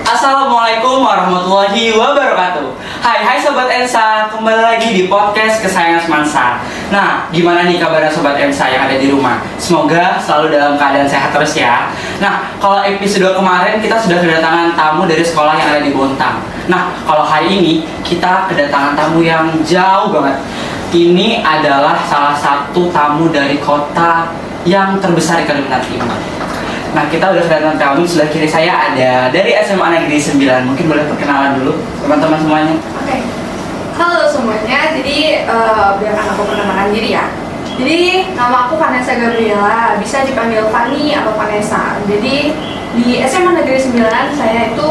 Assalamualaikum warahmatullahi wabarakatuh. Hai Sobat Ensa, kembali lagi di podcast kesayangan Semansa. Nah, gimana nih kabarnya Sobat Ensa yang ada di rumah? Semoga selalu dalam keadaan sehat terus ya. Nah, kalau episode kemarin kita sudah kedatangan tamu dari sekolah yang ada di Bontang. Nah, kalau hari ini kita kedatangan tamu yang jauh banget. Ini adalah salah satu tamu dari kota yang terbesar di Kalimantan Timur. Nah, kita udah kedatangan tamu. Sebelah kiri saya ada dari SMA Negeri 9. Mungkin boleh perkenalan dulu teman-teman semuanya. Oke. Halo semuanya. Jadi biarkan aku perkenalkan diri ya. Jadi nama aku Vanessa Gabriela, bisa dipanggil Fanny atau Vanessa. Jadi di SMA Negeri 9 saya itu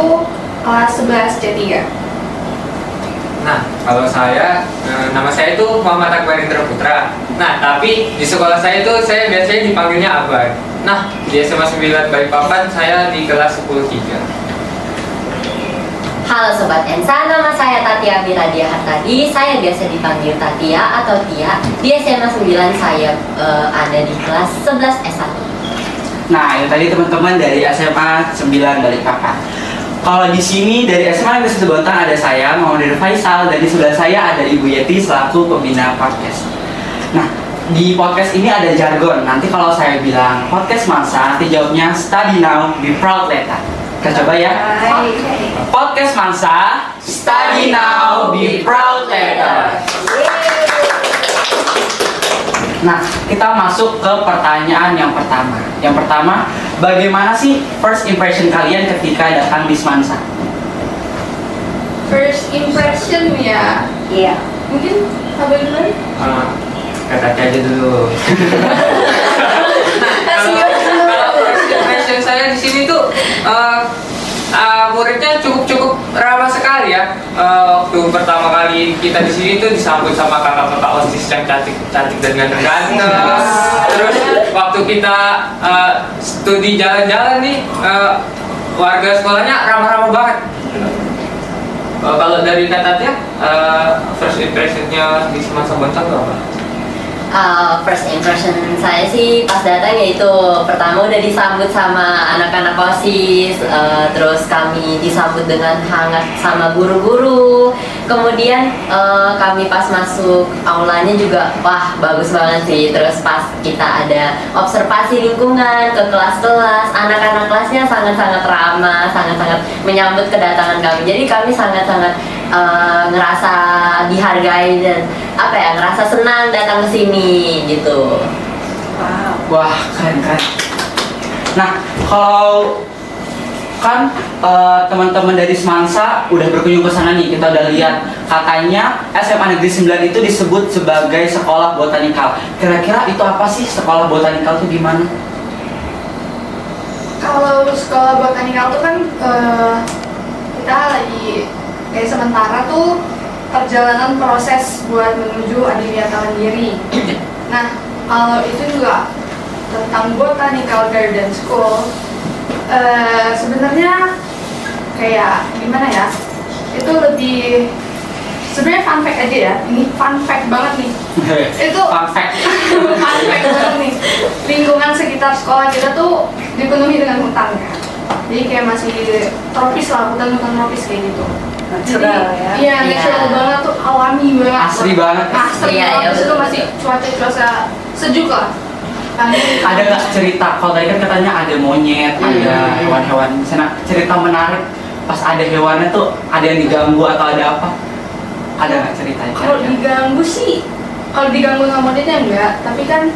kelas 11 C3. Nah, kalau saya, nama saya itu Muhammad Akbar Indra Putra. Nah, tapi di sekolah saya itu saya biasanya dipanggilnya Abar. Nah, di SMA 9 Balikpapan saya di kelas 10-3. Halo Sobat Ensa, nama saya Tatia Miradia Hartadi. Saya biasa dipanggil Tatia atau Tia. Di SMA 9 saya ada di kelas 11 S1. Nah, itu tadi teman-teman dari SMA 9 Balikpapan. Kalau di sini dari SMA Negeri 1 Bontang ada saya, Muhammad Faisal, dan di sebelah saya ada Ibu Yeti selaku pembina podcast. Nah, di podcast ini ada jargon. Nanti kalau saya bilang podcast Mansa, nanti jawabnya study now, be proud later. Kita coba ya. Podcast Mansa, study now, be proud later. Nah, kita masuk ke pertanyaan yang pertama. Yang pertama, bagaimana sih first impression kalian ketika datang di Semansa? First impression ya. Iya. Mungkin Abang dulu. Kata aja dulu. Kalau first impression saya di sini tuh muridnya cukup ramah sekali ya. Waktu pertama kali kita di sini tuh disambut sama kakak-kakak OSIS yang cantik dan ganteng. Terus waktu kita studi jalan-jalan nih, warga sekolahnya ramah-ramah banget. Kalau dari Katanya, first impressionnya di Semansa Bontang itu apa? First impression saya sih pas datang yaitu pertama udah disambut sama anak-anak OSIS, terus kami disambut dengan hangat sama guru-guru. Kemudian kami pas masuk aulanya juga wah bagus banget sih. Terus pas kita ada observasi lingkungan ke kelas-kelas, anak-anak kelasnya sangat-sangat ramah, sangat-sangat menyambut kedatangan kami. Jadi kami sangat-sangat ngerasa dihargai dan ngerasa senang datang ke sini gitu. Wow. Wah, keren. Nah, kalau kan teman-teman dari Semansa udah berkunjung ke sana nih, kita udah lihat katanya SMA Negeri 9 itu disebut sebagai sekolah botanikal. Kira-kira itu apa sih sekolah botanikal itu gimana? Kalau sekolah botanikal tuh kan kita lagi kayak sementara tuh perjalanan proses buat menuju Adiwiyata Mandiri. Nah, kalau itu juga tentang Botanical Garden School, sebenarnya kayak gimana ya? Itu lebih sebenarnya fun fact aja ya. Ini fun fact banget nih. Itu Fun fact. fun fact banget nih. Lingkungan sekitar sekolah kita tuh dipenuhi dengan hutan kan. Jadi kayak masih tropis lah, hutan-hutan tropis kayak gitu. Natural ya. Iya, natural banget tuh, alami banget. Asri banget. Asri Iya, banget. iya, Terus itu betul. masih cuaca sejuk lah. Ada nggak cerita? Kalau tadi kan katanya ada monyet, ada hewan-hewan. Misalnya cerita menarik pas ada hewannya tuh ada yang diganggu atau ada apa? Ada nggak ceritanya? Kalau diganggu sih, kalau diganggu sama monyetnya enggak, tapi kan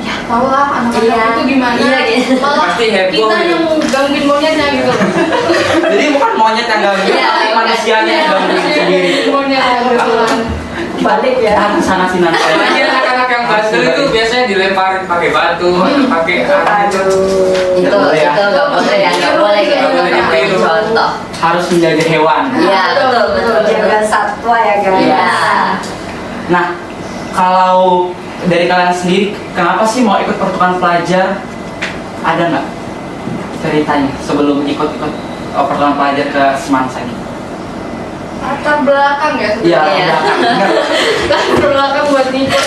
ya tau lah anak-anak Iya. itu gimana. Iya, gitu. Malah Pasti heboh kita gitu. yang gangguin monyetnya gitu. Jadi bukan monyet yang ganggu, Iya, tapi manusianya yang ganggu sendiri. Monyet kebetulan. Balik ya. Kita kesana sih nanti. Apalagi anak-anak yang bandel itu biasanya dilemparin pakai batu, pakai Itu Nggak boleh ya. nggak boleh ya, nggak boleh kayak Nggak boleh gitu. ditiru. Contoh. Harus menjaga hewan. Iya betul. Jaga satwa ya guys. Iya. Nah, kalau dari kalian sendiri, kenapa sih mau ikut pertukaran pelajar? Ada nggak ceritanya sebelum ikut-ikut pertukaran pelajar ke Semansa ini? Latar belakang ya Iya, sebenarnya. Iya. belakang. Latar belakang buat ngikut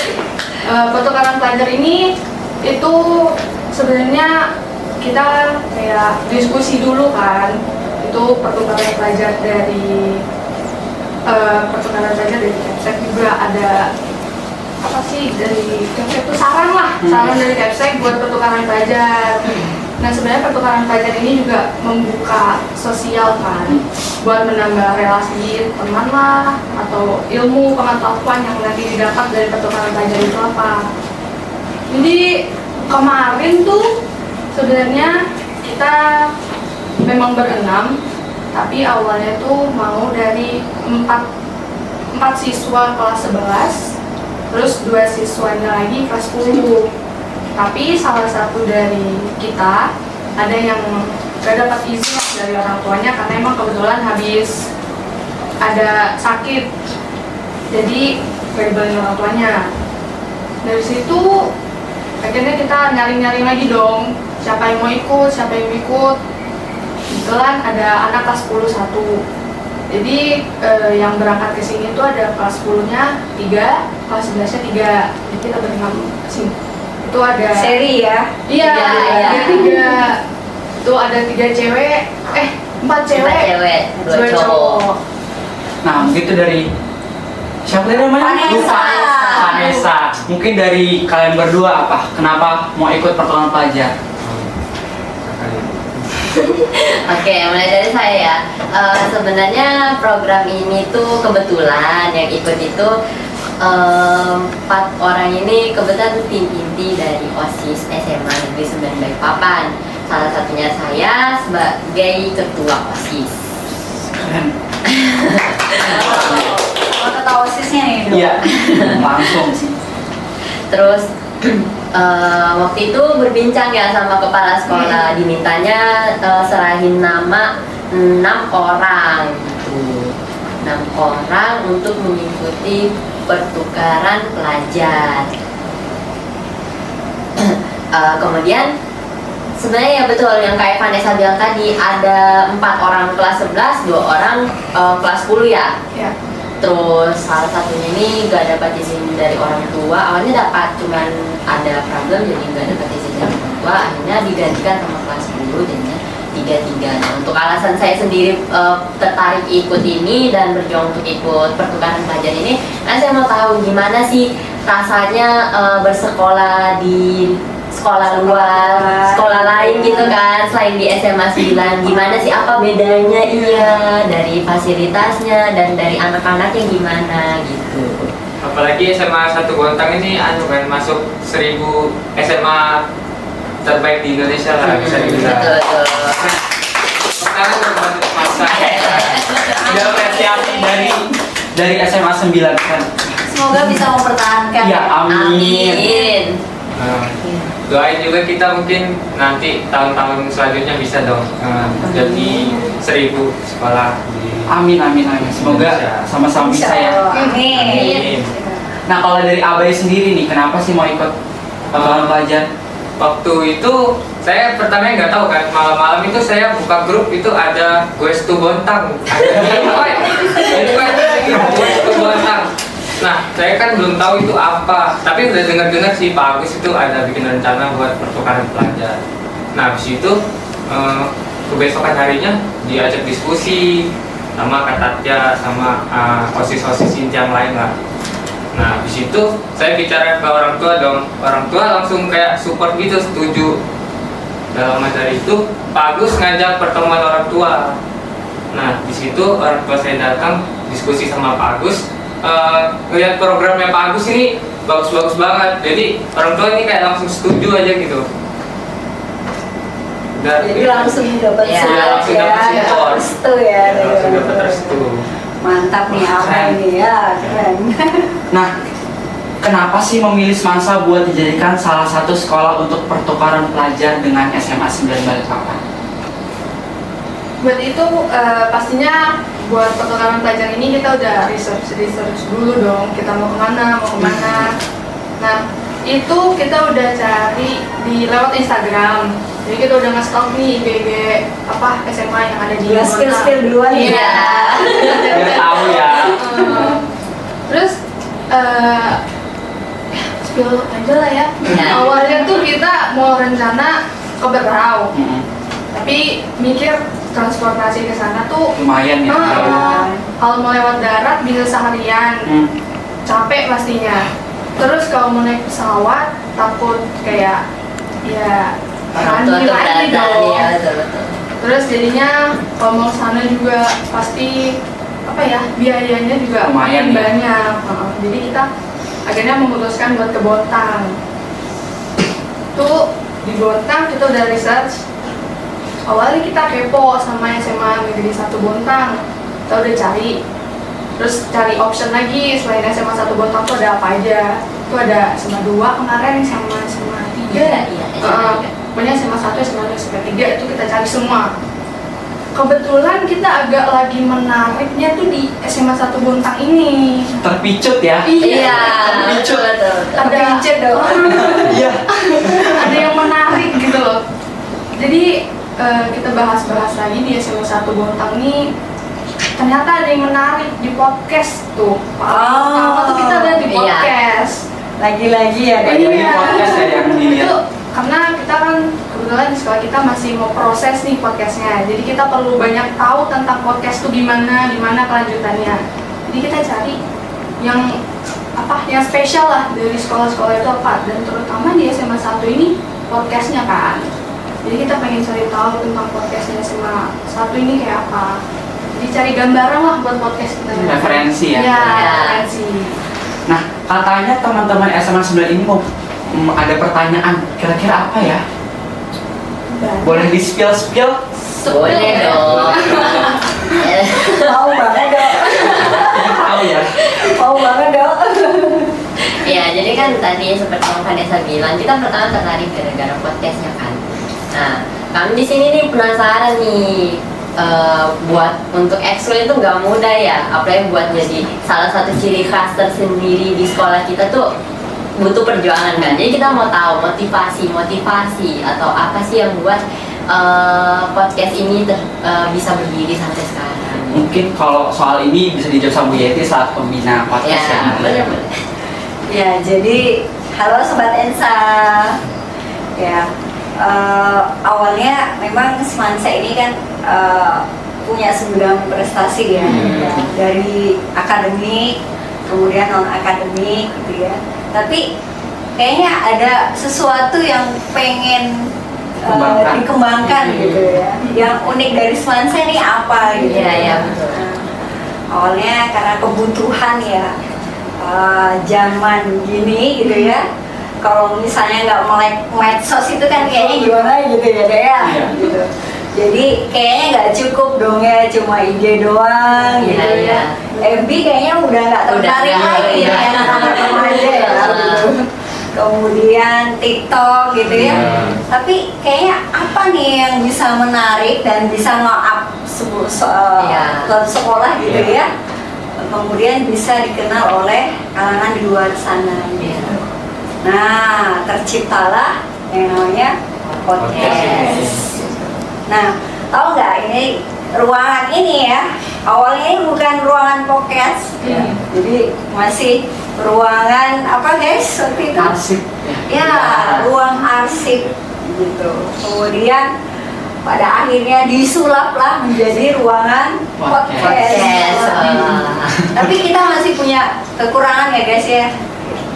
pertukaran pelajar ini itu sebenarnya kita kayak diskusi dulu kan. itu pertukaran pelajar dari Kepsek juga ada apa sih dari Kepsek itu saran dari Kepsek buat pertukaran pelajar. Nah sebenarnya pertukaran pelajar ini juga membuka sosial kan, buat menambah relasi teman lah atau ilmu pengetahuan yang nanti didapat dari pertukaran pelajar itu apa. Jadi kemarin tuh sebenarnya kita memang berenam, tapi awalnya tuh mau dari 4 siswa kelas 11, terus 2 siswanya lagi kelas 10. Tapi salah satu dari kita ada yang gak dapat izin dari orang tuanya karena emang kebetulan habis ada sakit, jadi gak dibolehin orang tuanya. Dari situ akhirnya kita nyari-nyari lagi dong, siapa yang mau ikut. Kebetulan ada anak kelas 10 1. Jadi yang berangkat ke sini tuh ada kelas 10-nya 3, kelas 11-nya 3. Jadi kita berenam sini. Itu ada Seri ya? Iya, ada 3. Tuh ada 3 cewek, 4 cewek, 2 cowok. Nah, mungkin itu dari siapa tadi namanya? Vanessa. Mungkin dari kalian berdua apa? Kenapa mau ikut pertukaran pelajar? Oke, mulai dari saya. Sebenarnya program ini tuh kebetulan yang ikut itu 4 orang ini kebetulan tim inti dari OSIS SMA Negeri 9 Balikpapan. Salah satunya saya sebagai ketua OSIS. Keren. Kata OSISnya nih dong. Iya, langsung sih. Terus waktu itu berbincang ya sama kepala sekolah, dimintanya serahin nama 6 orang gitu. 6 orang untuk mengikuti pertukaran pelajar. Kemudian sebenarnya ya betul yang kayak Vanessa bilang tadi, ada 4 orang kelas 11, 2 orang kelas 10 ya. Ya. Terus salah satunya ini gak dapat izin dari orang tua. Awalnya dapat, cuman ada problem jadi gak dapat izin dari orang tua. Akhirnya digantikan sama kelas 10, jadinya 3-3. Nah, untuk alasan saya sendiri tertarik ikut ini dan berjuang untuk ikut pertukaran pelajar ini, nah saya mau tahu gimana sih rasanya bersekolah di sekolah luar, sekolah lain gitu kan, selain di SMA 9. Gimana sih, apa bedanya dari fasilitasnya dan dari anak-anaknya gimana gitu. Apalagi SMA 1 Bontang ini kan masuk 1000 SMA terbaik di Indonesia lah, bisa dibilang. Betul. Sekarang berbentuk masa. Ada apresiasi dari SMA 9 kan. Semoga bisa mempertahankan. Ya, amin. Nah, doain juga kita mungkin nanti tahun-tahun selanjutnya bisa dong jadi 1000 sekolah di Amin. Semoga Indonesia. sama-sama bisa ya. Amin. Nah, kalau dari Abai sendiri nih, kenapa sih mau ikut pertukaran pelajar? Waktu itu saya pertamanya nggak tahu kan, malam-malam itu saya buka grup, itu ada Goes to Bontang, Goes to Bontang. Nah, saya kan belum tahu itu apa, tapi udah dengar-dengar sih Pak Agus itu ada bikin rencana buat pertukaran pelajar. Nah, habis itu kebesokan harinya diajak diskusi sama Kak Tatya sama OSIS-OSIS yang lain lah. Nah, habis itu saya bicara ke orang tua dong. Orang tua langsung kayak support gitu, setuju. Dalam dari itu, Pak Agus ngajak pertemuan orang tua. Nah, di situ orang tua saya datang diskusi sama Pak Agus. Ngeliat programnya Pak Agus ini bagus-bagus banget. Jadi orang tua ini kayak langsung setuju aja gitu. Jadi langsung dapat langsung dapat support. restu ya. Langsung dapat restu. Mantap nih apa ini ya, keren. Nah, kenapa sih memilih Semansa buat dijadikan salah satu sekolah untuk pertukaran pelajar dengan SMA 9 Balikpapan? Buat itu pastinya buat pertukaran pelajar ini kita udah research dulu dong, kita mau kemana. Nah, itu kita udah cari di lewat Instagram. Jadi kita udah nge-stalk nih IG apa SMA yang ada di Dia skill duluan ya. Iya. Biar tahu ya. Terus spill aja lah ya. Ya. Awalnya tuh kita mau rencana ke Berau, tapi mikir transportasi ke sana tuh Lumayan ya. kalau mau lewat darat bisa seharian, capek pastinya. Terus kalau mau naik pesawat takut kayak ya Orang tua lagi keberatan, dong. ya betul. Terus jadinya kalau mau sana juga pasti apa ya, biayanya juga Lumayan makin ya. banyak. Jadi kita akhirnya memutuskan buat ke Bontang. Tuh di Bontang kita udah research. Awalnya kita kepo sama SMA Negeri 1 Bontang. Kita udah cari. Terus cari option lagi selain SMA 1 Bontang tuh ada apa aja. Itu ada SMA 2 kemarin sama SMA 3. Iya, SMA 3. Pokoknya SMA 1, SMA 2, SMA 3 itu kita cari semua. Kebetulan kita agak lagi menariknya tuh di SMA 1 Bontang ini. Terpicut ya. Iya, Terpicut. betul. Ada Iya. ada yang menarik gitu loh. Jadi kita bahas-bahas lagi di SMA 1 Bontang ini, ternyata ada yang menarik di podcast tuh. Pertama tuh kita ada di Iya. podcast. Lagi-lagi ya. Lagi-lagi podcast ya yang dilihat. Itu karena kita kan kebetulan di sekolah kita masih mau proses nih podcastnya. Jadi kita perlu banyak tahu tentang podcast tuh gimana kelanjutannya. Jadi kita cari yang yang spesial lah dari sekolah-sekolah itu apa. Dan terutama di SMA 1 ini podcastnya kan. Jadi kita pengen cari tahu tentang podcastnya SMA 1 ini kayak apa. Jadi cari gambaran lah buat podcast kita. Referensi ya. Iya, Ya. referensi. Nah, katanya teman-teman SMA 9 ini mau ada pertanyaan. Kira-kira apa ya? Boleh di-spill? Boleh dong. Mau banget dong. Tahu ya. Mau banget dong. Ya, jadi kan tadi seperti yang Vanessa bilang, kita pertama tertarik gara-gara podcastnya kan. Nah, kami di sini nih penasaran nih, buat untuk ekskul itu nggak mudah ya, apalagi buat jadi salah satu ciri khas tersendiri di sekolah kita tuh butuh perjuangan kan. Jadi kita mau tahu motivasi atau apa sih yang buat podcast ini bisa berdiri sampai sekarang. Mungkin kalau soal ini bisa dijawab sama Bu Yeti saat pembina podcast ya. bener. Ya, jadi halo Sobat Ensa. Ya, awalnya memang Semansa ini kan punya segudang prestasi ya, dari akademik, kemudian non akademik gitu ya. Tapi kayaknya ada sesuatu yang pengen dikembangkan gitu ya. Yang unik dari Semansa ini apa gitu? Iya, betul. Nah, awalnya karena kebutuhan ya, zaman gini gitu ya. Kalau misalnya nggak melek medsos itu kan kayaknya gimana gitu ya deh ya. Iya. Gitu. Jadi kayaknya nggak cukup dong ya cuma IG doang Iya, gitu iya. ya. FB kayaknya udah nggak tertarik Udah, lagi iya. ya anak-anak remaja ya. Gitu. Kemudian TikTok gitu ya. Iya. Tapi kayaknya apa nih yang bisa menarik dan bisa nge-up Iya. ke sekolah gitu ya. Kemudian bisa dikenal oleh kalangan di luar sana gitu. Nah, terciptalah yang namanya podcast. Nah, tahu nggak ini ruangan ini ya? Awalnya ini bukan ruangan podcast, jadi masih ruangan apa guys? Waktu itu? Arsip. Ya, ruang arsip gitu. Kemudian pada akhirnya disulaplah menjadi ruangan podcast. Podcast. Tapi kita masih punya kekurangan ya guys ya.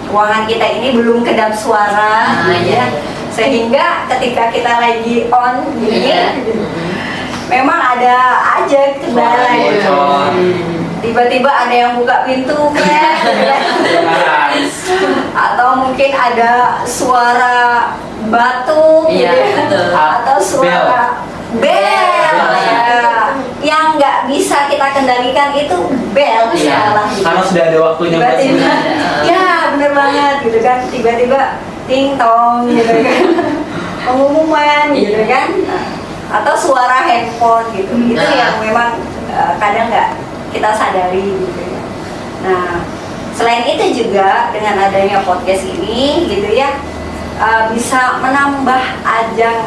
Ruangan kita ini belum kedap suara, gitu ya. Sehingga ketika kita lagi on gini, memang ada aja kendala gitu. Tiba-tiba ada yang buka pintu kan, atau mungkin ada suara batu, Iya, betul. atau suara bel, ya. Yang nggak bisa kita kendalikan itu bel Iya. salah. Karena sudah ada waktunya buat Tiba-tiba, sebenarnya. ya bener banget gitu kan, tiba-tiba ting tong gitu kan, pengumuman gitu kan, atau suara handphone gitu, itu yang memang kadang nggak kita sadari gitu ya. Nah, selain itu juga dengan adanya podcast ini gitu ya, bisa menambah ajang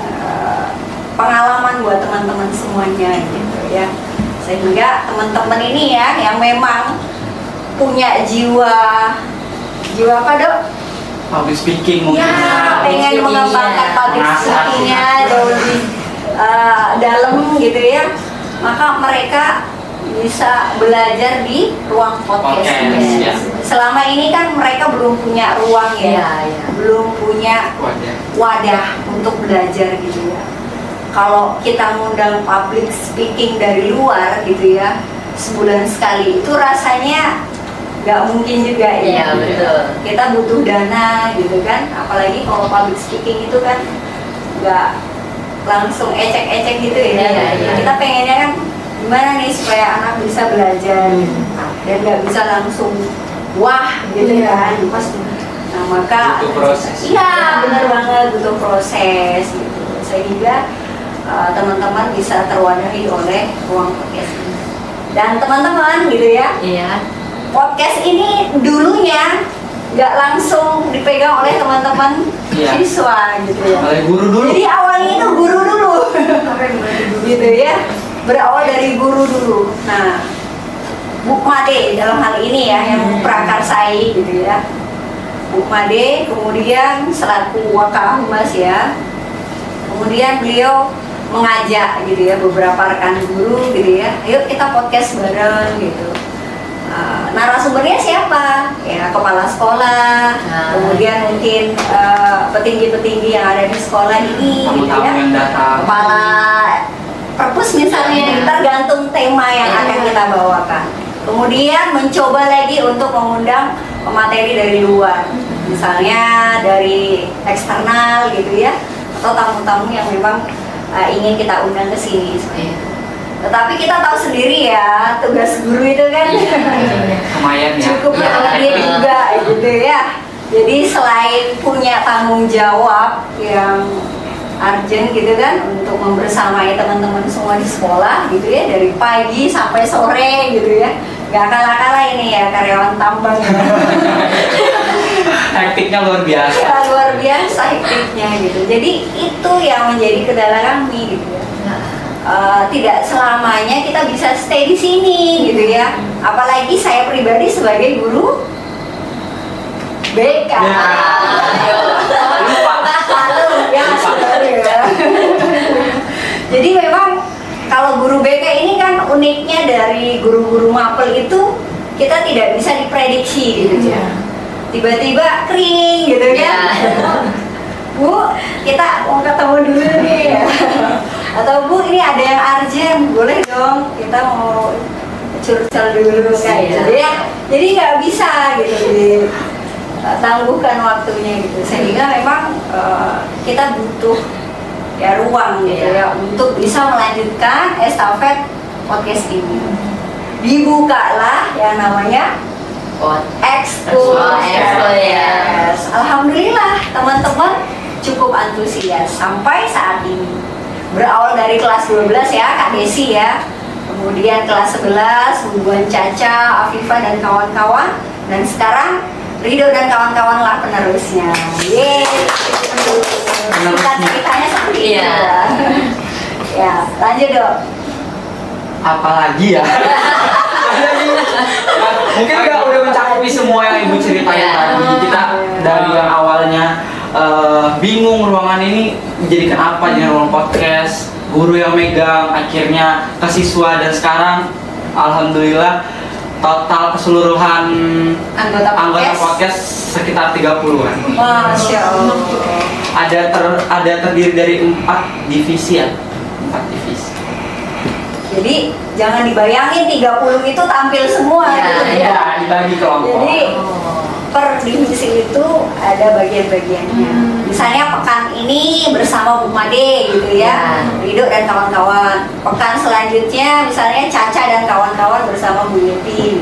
pengalaman buat teman-teman semuanya gitu ya, sehingga teman-teman ini ya yang memang punya jiwa apa dok? Public speaking mungkin. Ya, pengen mengembangkan public Mengasah. speakingnya jauh lebih dalam gitu ya, maka mereka bisa belajar di ruang podcast. Ya. Selama ini kan mereka belum punya ruang ya, belum punya wadah untuk belajar gitu ya. Kalau kita ngundang public speaking dari luar gitu ya, sebulan sekali itu rasanya nggak mungkin juga ya. Iya, betul. Kita butuh dana gitu kan, apalagi kalau public speaking itu kan nggak langsung ecek-ecek gitu ya. Iya. Kita pengennya kan gimana nih supaya anak bisa belajar dan nggak bisa langsung wah gitu kan. Nah maka Butuh proses. iya benar banget, butuh proses gitu, sehingga teman-teman bisa terwadahi oleh ruang podcast ini. Dan teman-teman gitu ya, Iya. podcast ini dulunya nggak langsung dipegang oleh teman-teman Iya. siswa gitu ya. Oleh guru dulu. Jadi awalnya itu guru dulu, gitu ya, berawal dari guru dulu. Nah, Bu Made dalam hal ini ya yang prakarsai gitu ya. Bu Made kemudian selaku Wakahumas ya. Kemudian beliau mengajak gitu ya beberapa rekan guru gitu ya, ayo kita podcast bareng gitu. Narasumbernya siapa? Ya kepala sekolah, kemudian mungkin petinggi-petinggi yang ada di sekolah ini, gitu Tamu-tamu ya. yang datang. Kepala perpus misalnya, tergantung tema yang akan kita bawakan. Kemudian mencoba lagi untuk mengundang pemateri dari luar, misalnya dari eksternal gitu ya, atau tamu-tamu yang memang ingin kita undang ke sini. Tetapi kita tahu sendiri ya, tugas guru itu kan Lumayan ya. cukup berat juga gitu ya. Jadi selain punya tanggung jawab yang urgent gitu kan untuk membersamai teman-teman semua di sekolah gitu ya, dari pagi sampai sore gitu ya, nggak kalah-kalah ini ya karyawan tambang ya. Hektiknya luar biasa. Ya, luar biasa hektiknya gitu. Jadi itu yang menjadi kendala kami gitu ya. Tidak selamanya kita bisa stay di sini gitu ya. Apalagi saya pribadi sebagai guru BK. Lalu ya saudara ya. Jadi memang kalau guru BK ini kan uniknya dari guru-guru mapel itu kita tidak bisa diprediksi gitu ya. Tiba-tiba kering gitu kan. Bu, kita mau ketemu dulu nih ya. Atau Bu, ini ada yang urgent, boleh dong kita mau curcol dulu kayak gitu ya. Jadi nggak bisa gitu tangguhkan waktunya gitu. Sehingga memang kita butuh ya ruang gitu ya untuk bisa melanjutkan estafet podcast ini. Dibukalah yang namanya Ekskul. Yes. Alhamdulillah teman-teman cukup antusias sampai saat ini. Berawal dari kelas 12 ya Kak Desi ya. Kemudian kelas 11 Buan Caca, Afifah dan kawan-kawan, dan sekarang Rido dan kawan-kawan lah penerusnya. Yeay. Ceritanya seperti itu. Ya, lanjut dong. Apalagi ya? Mungkin udah mencakupi semua yang ibu ceritain tadi. Kita dari yang awalnya bingung ruangan ini menjadikan apa, jadi ruang podcast, guru yang megang, akhirnya ke siswa, dan sekarang alhamdulillah total keseluruhan anggota podcast sekitar 30-an. Masya Allah. Ada terdiri dari 4 divisi ya, 4 divisi. Jadi jangan dibayangin 30 itu tampil semua gitu ya. Ya, dibagi kelompok. Jadi per divisi itu ada bagian-bagiannya. Misalnya pekan ini bersama Bu Made gitu ya, Rido dan kawan-kawan. Pekan selanjutnya misalnya Caca dan kawan-kawan bersama Bu Yeti.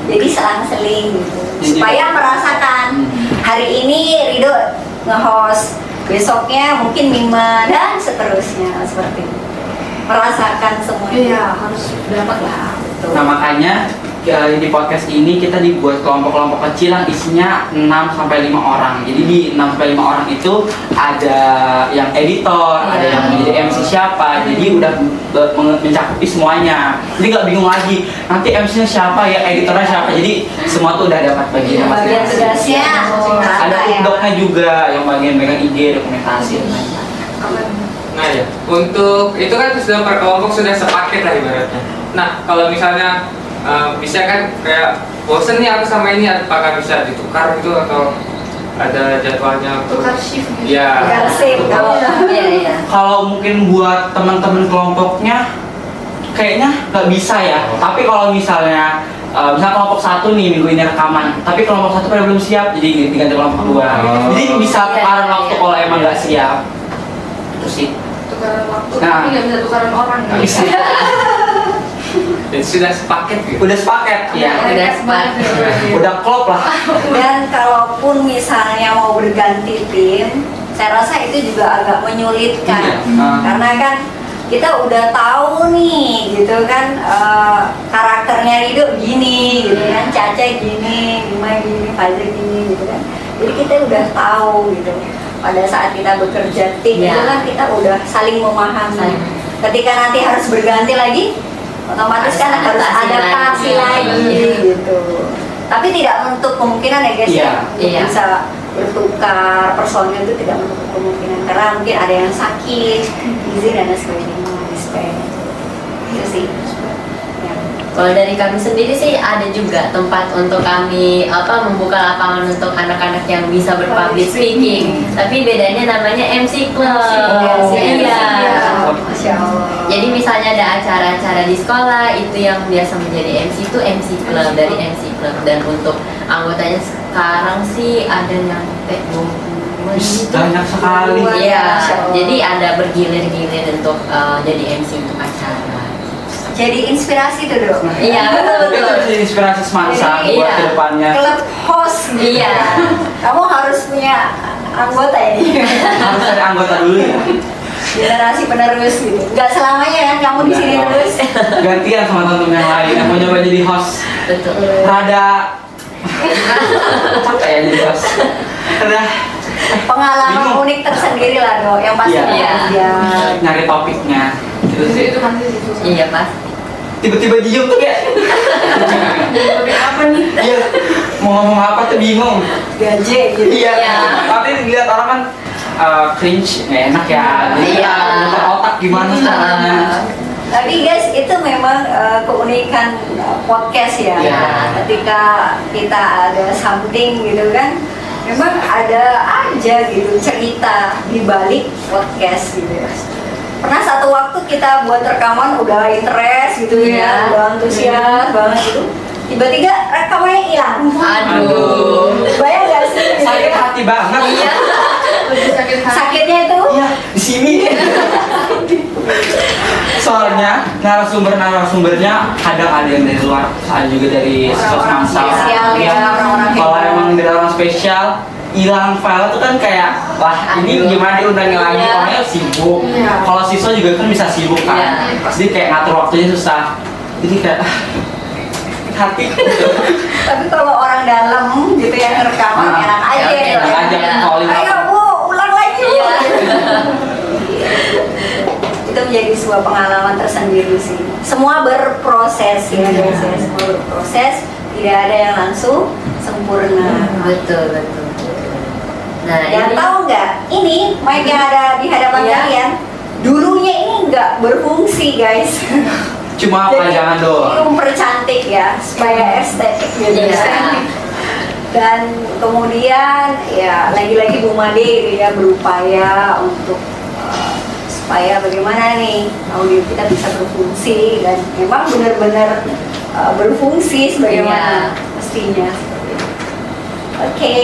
Jadi selang-seling gitu. Supaya merasakan hari ini Rido nge-host, besoknya mungkin Mima dan seterusnya seperti itu. Merasakan semuanya. Iya, harus dapat lah. Nah makanya di podcast ini kita dibuat kelompok-kelompok kecil yang isinya 6-5 orang. Jadi di 6-5 orang itu ada yang editor, ada yang menjadi MC siapa. Jadi udah mencakupi semuanya. Jadi nggak bingung lagi nanti MC-nya siapa ya, editornya siapa. Jadi semua tuh udah dapat bagian Bagian tugasnya ada ya. updoknya juga yang bagian megang IG, dokumentasi. Nah ya. Untuk itu kan sudah per kelompok sudah sepaket lah ibaratnya. Nah kalau misalnya bisa kan kayak bosen nih aku sama ini, apakah bisa ditukar gitu atau ada jadwalnya? Tukar shift gitu. Ya. Biar safe kalau Iya. Kalau mungkin buat teman-teman kelompoknya kayaknya nggak bisa ya. Tapi kalau misalnya misal kelompok satu nih minggu ini rekaman, tapi kelompok satu pada belum siap, jadi diganti kelompok dua. Oh. Jadi bisa tukaran waktu kalau emang nggak siap. Itu sih. Tukaran waktu, Nah. tapi nggak bisa tukaran orang. Nggak bisa. Jadi sudah sepaket gitu. Udah sepaket ya. Udah sepaket. Udah klop lah. Dan kalaupun misalnya mau berganti tim, saya rasa itu juga agak menyulitkan. Iya. Karena kan kita udah tahu nih gitu kan, karakternya Rido gini gitu kan, Caca gini, Bima gini, Fazil gini gitu kan. Jadi kita udah tahu gitu. Pada saat kita bekerja tim Iya. itu kan kita udah saling memahami. Ketika nanti harus berganti lagi, otomatis kan harus adaptasi lagi gitu. Tapi tidak menutup kemungkinan ya guys Iya. Iya. bisa bertukar personil, itu tidak menutup kemungkinan karena mungkin ada yang sakit, izin dan lain sebagainya, dispen. Itu sih. Ya. Kalau dari kami sendiri sih ada juga tempat untuk kami membuka lapangan untuk anak-anak yang bisa berpublic speaking. Tapi bedanya namanya MC Club. Oh, Iya. Masya Allah. Jadi misalnya ada acara-acara di sekolah, itu yang biasa menjadi MC itu MC Club, dari MC Club. Dan untuk anggotanya sekarang sih ada yang 20 Wis, banyak sekali. Iya, Masya Allah. jadi ada bergilir-gilir untuk jadi MC untuk acara. Jadi inspirasi tuh dok. Iya, betul Itu betul. bisa inspirasi semansa Jadi, buat iya. kedepannya. Klub host gitu. Iya. Kamu harus punya anggota ini. Harus ada anggota dulu ya. Generasi penerus gitu. Nggak selamanya kan kamu di sini Nggak. terus. Gantian sama temen yang lain yang mau nyoba jadi host. Betul. Rada capek ya jadi host. Rada Pengalaman Bingung. unik tersendiri lah dok. Yang pasti Iya. ya. nyari topiknya. Gitu sih. Itu pasti itu. Iya pas. Tiba-tiba diem tuh kayak Topik apa nih? iya mau ngomong apa tuh bingung. Gaje gitu. Iya. Iya. Tapi dilihat orang kan cringe nggak enak ya. Jadi Iya. muter otak gimana caranya. Tapi guys itu memang keunikan podcast ya. Iya. Ketika kita ada something gitu kan, memang ada aja gitu cerita di balik podcast gitu ya. Pernah satu waktu kita buat rekaman udah interest gitu Iya. ya, udah antusias banget gitu. Tiba-tiba rekamannya hilang. Aduh. Bayang gak sih? Gitu Sakit ya? hati banget. Iya. Lebih sakit hati. Sakitnya itu Iya, di sini. Soalnya narasumbernya kadang ada yang dari luar, ada juga dari Orang-orang sosmed spesial ya, orang-orang Kalau hebat. emang dari orang spesial, hilang file itu kan kayak wah ini Aduh. gimana diundangin lagi? Iya. Pokoknya sibuk. Iya. Kalau siswa juga kan bisa sibuk kan. Iya. Jadi kayak ngatur waktunya susah. Jadi kayak hati. tapi kalau orang dalam gitu yang rekaman Ah, enak aja ya, gitu Enak ya. aja calling Ayo apa. bu, ulang lagi bu. Iya. Itu menjadi sebuah pengalaman tersendiri sih. Semua berproses ya guys ya, semua berproses. Tidak ada yang langsung sempurna. Betul betul. Nah Dan ini tahu nggak, ini mic yang ada di hadapan Iya. kalian, dulunya ini nggak berfungsi guys. Cuma Jadi, pajangan doang. ini mempercantik ya, supaya estetik gitu. Iya. Dan kemudian ya lagi-lagi Bu Made gitu ya berupaya untuk supaya bagaimana nih audio kita bisa berfungsi dan memang benar-benar berfungsi sebagaimana mestinya. Oke.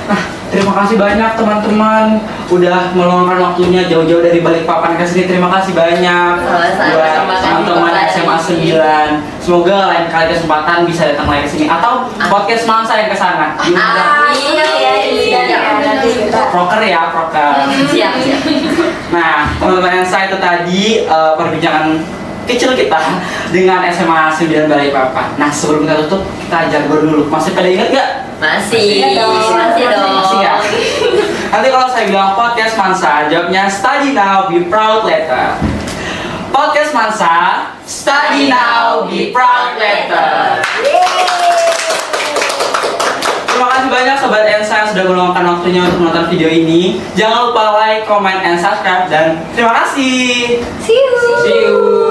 Nah, terima kasih banyak teman-teman udah meluangkan waktunya jauh-jauh dari Balikpapan ke sini. Terima kasih banyak Sama-sama. buat Terima kasih teman-teman kembali. SMA 9. Semoga lain kali kesempatan bisa datang lagi ke sini atau podcast Mansa yang ke sana. Diundang. Iya, iya. Nanti kita Proker ya, proker. siap siap. Nah, teman-teman yang saya itu tadi perbincangan kecil kita dengan SMA 9 Balikpapan. Nah, sebelum kita tutup, kita jargon dulu. Masih pada ingat gak? Masih Masih dong. masih dong. Masih ya? Nanti kalau saya bilang podcast Mansa, jawabnya study now, be proud later. Podcast Mansa, study now, be proud later. Yeay. Terima kasih banyak Sobat Ensa yang sudah meluangkan waktunya untuk menonton video ini. Jangan lupa like, comment, and subscribe. Dan terima kasih. See you. See you.